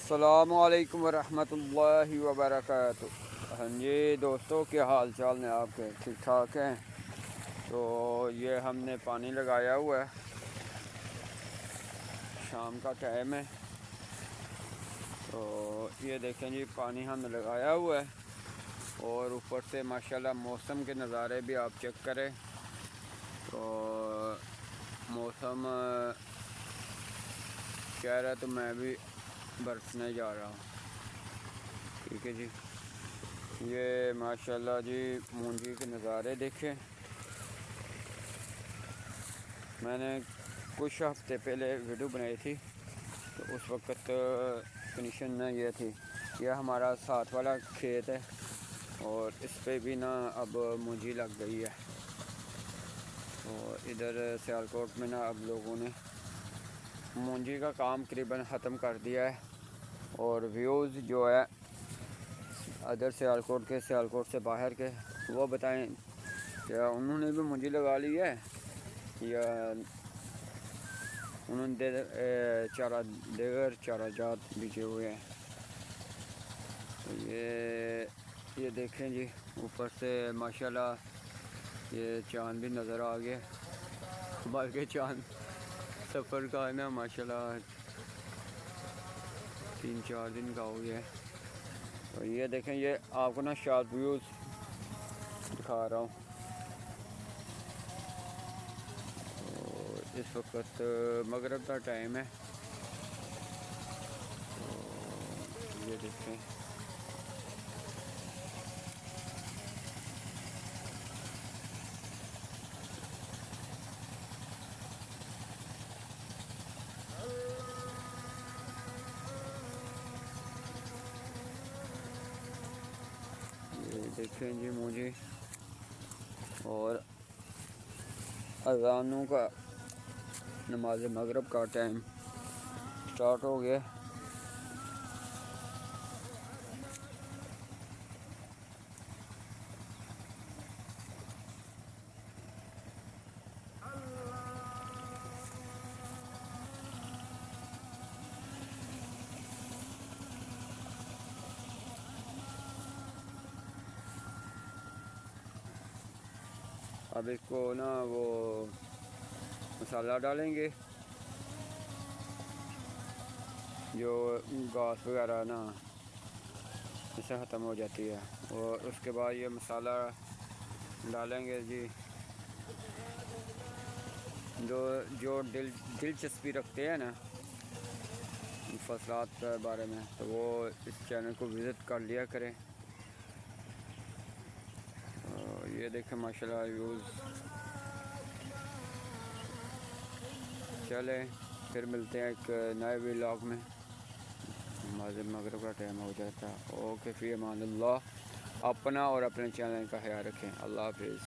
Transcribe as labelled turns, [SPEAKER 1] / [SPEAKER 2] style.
[SPEAKER 1] السلام علیکم ورحمۃ اللہ وبرکاتہ۔ ہاں جی دوستوں، کیا حال چال ہیں آپ کے؟ ٹھیک ٹھاک ہیں؟ تو یہ ہم نے پانی لگایا ہوا ہے، شام کا ٹائم ہے، تو یہ دیکھیں جی پانی ہم نے لگایا ہوا ہے، اور اوپر سے ماشاءاللہ موسم کے نظارے بھی آپ چیک کریں تو موسم کہہ رہا ہے تو میں بھی برسنے جا رہا ہوں۔ ٹھیک ہے جی، یہ ماشاءاللہ جی مونجی کے نظارے دیکھیں۔ میں نے کچھ ہفتے پہلے ویڈیو بنائی تھی، تو اس وقت کنڈیشن نہ یہ تھی، یہ ہمارا ساتھ والا کھیت ہے اور اس پہ بھی نا اب مونجی لگ گئی ہے، اور ادھر سیالکوٹ میں نا اب لوگوں نے مونجی کا کام قریباً ختم کر دیا ہے، اور ویوز جو ہے ادھر سیالکوٹ سے باہر کے وہ بتائیں کیا انہوں نے بھی مونجی لگا لی ہے یا انہوں نے دیگر چارہ جات بچے ہوئے ہیں۔ تو یہ دیکھیں جی اوپر سے ماشاءاللہ یہ چاند بھی نظر آ گیا، بلکہ چاند سفر کا ہے نا ماشاءاللہ 3-4 دن کا ہو گیا ہے۔ تو یہ دیکھیں، یہ آپ کو نا شارٹ ویوز دکھا رہا ہوں۔ تو اس وقت مغرب کا ٹائم ہے، تو یہ دیکھیں جی مجھے اور اذانوں کا نماز مغرب کا ٹائم سٹارٹ ہو گیا۔ اب اس کو نا وہ مسالہ ڈالیں گے، جو گھاس وغیرہ نا اس سے ختم ہو جاتی ہے، اور اس کے بعد یہ مسالہ ڈالیں گے جی۔ جو دلچسپی رکھتے ہیں نا فصلات کے بارے میں، تو وہ اس چینل کو وزٹ کر لیا کریں۔ یہ دیکھیں ماشاءاللہ ویوز۔ چلیں پھر ملتے ہیں ایک نئے ولاگ میں، نماز مغرب کا ٹائم ہو جاتا ہے۔ اوکے، فی امان اللہ، اپنا اور اپنے چینل کا خیال رکھیں۔ اللہ حافظ۔